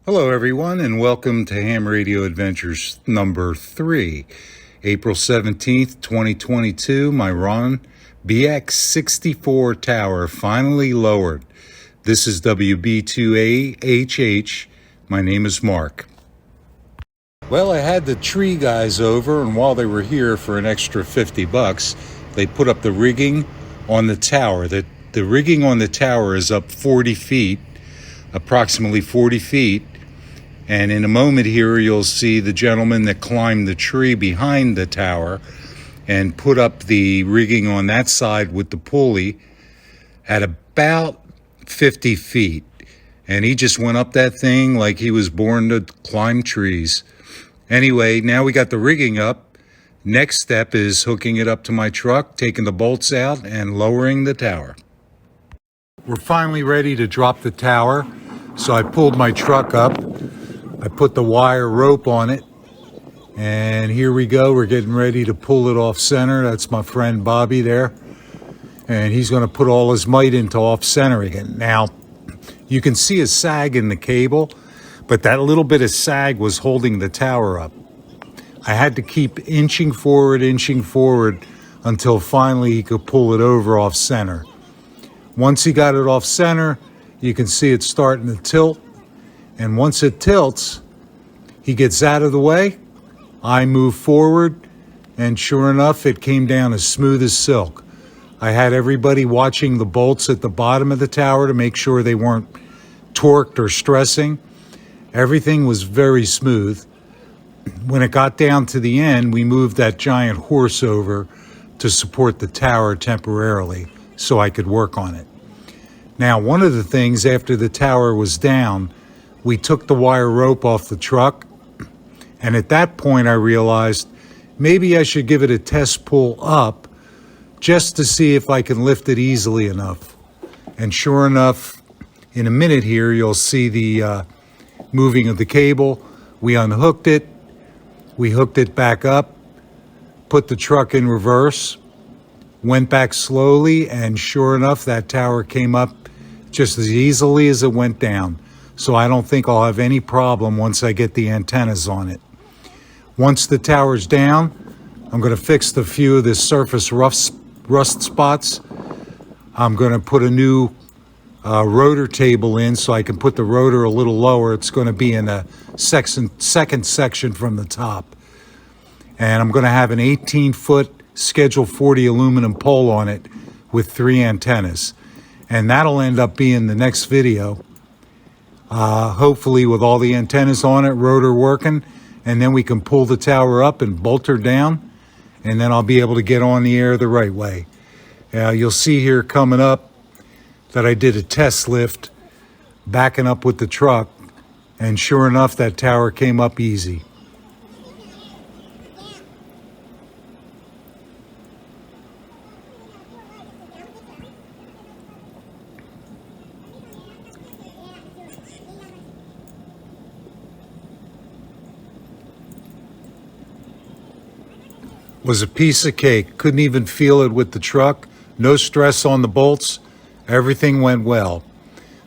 Hello, everyone, and welcome to Ham Radio Adventures number 3. April 17th, 2022, my Ron BX64 tower finally lowered. This is WB2AHH. My name is Mark. Well, I had the tree guys over, and while they were here for an extra $50, they put up the rigging on the tower. The rigging on the tower is up 40 feet, approximately 40 feet. And in a moment here, you'll see the gentleman that climbed the tree behind the tower and put up the rigging on that side with the pulley at about 50 feet. And he just went up that thing like he was born to climb trees. Anyway, now we got the rigging up. Next step is hooking it up to my truck, taking the bolts out, and lowering the tower. We're finally ready to drop the tower. So I pulled my truck up. I put the wire rope on it, and here we go. We're getting ready to pull it off center. That's my friend Bobby there, and he's going to put all his might into off centering it. Now, you can see a sag in the cable, but that little bit of sag was holding the tower up. I had to keep inching forward until finally he could pull it over off center. Once he got it off center, you can see it starting to tilt. And once it tilts, he gets out of the way, I move forward, and sure enough, it came down as smooth as silk. I had everybody watching the bolts at the bottom of the tower to make sure they weren't torqued or stressing. Everything was very smooth. When it got down to the end, we moved that giant horse over to support the tower temporarily so I could work on it. Now, one of the things after the tower was down, we took the wire rope off the truck, and at that point I realized maybe I should give it a test pull up just to see if I can lift it easily enough. And sure enough, in a minute here, you'll see the moving of the cable. We unhooked it, we hooked it back up, put the truck in reverse, went back slowly, and sure enough, that tower came up just as easily as it went down. So I don't think I'll have any problem once I get the antennas on it. Once the tower's down, I'm going to fix a few of the surface rust spots. I'm going to put a new rotor table in so I can put the rotor a little lower. It's going to be in a second section from the top. And I'm going to have an 18-foot Schedule 40 aluminum pole on it with 3 antennas. And that'll end up being the next video. Hopefully with all the antennas on it, rotor working, and then we can pull the tower up and bolt her down, and then I'll be able to get on the air the right way. You'll see here coming up that I did a test lift backing up with the truck, and sure enough, that tower came up easy. Was a piece of cake. Couldn't even feel it with the truck. No stress on the bolts. Everything went well.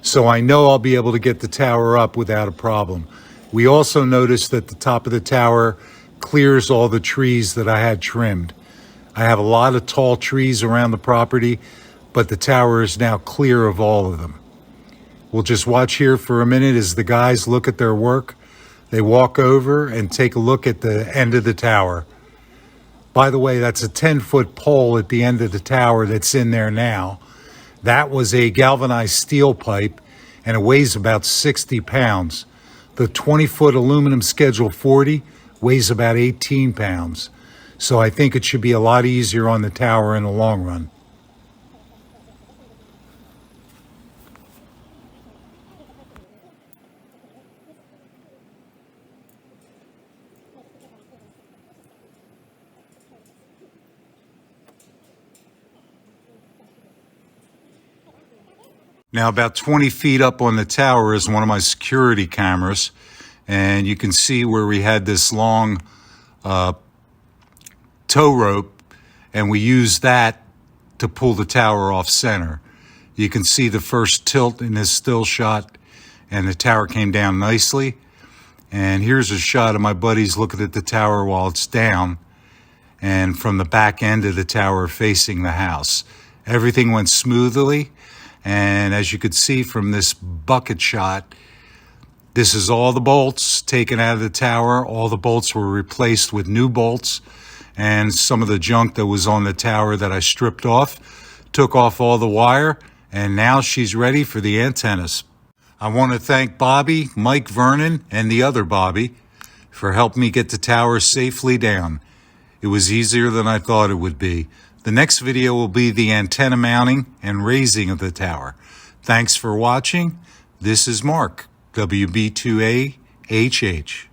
So I know I'll be able to get the tower up without a problem. We also noticed that the top of the tower clears all the trees that I had trimmed. I have a lot of tall trees around the property, but the tower is now clear of all of them. We'll just watch here for a minute as the guys look at their work. They walk over and take a look at the end of the tower. By the way, that's a 10-foot pole at the end of the tower that's in there now. That was a galvanized steel pipe, and it weighs about 60 pounds. The 20-foot aluminum Schedule 40 weighs about 18 pounds. So I think it should be a lot easier on the tower in the long run. Now, about 20 feet up on the tower is one of my security cameras, and you can see where we had this long tow rope, and we used that to pull the tower off center. You can see the first tilt in this still shot, and the tower came down nicely. And here's a shot of my buddies looking at the tower while it's down, and from the back end of the tower facing the house. Everything went smoothly, and as you could see from this bucket shot, this is all the bolts taken out of the tower. All the bolts were replaced with new bolts, and some of the junk that was on the tower that I stripped off, took off all the wire, and now she's ready for the antennas. I want to thank Bobby, Mike Vernon, and the other Bobby for helping me get the tower safely down. It was easier than I thought it would be. The next video will be the antenna mounting and raising of the tower. Thanks for watching. This is Mark, WB2AHH.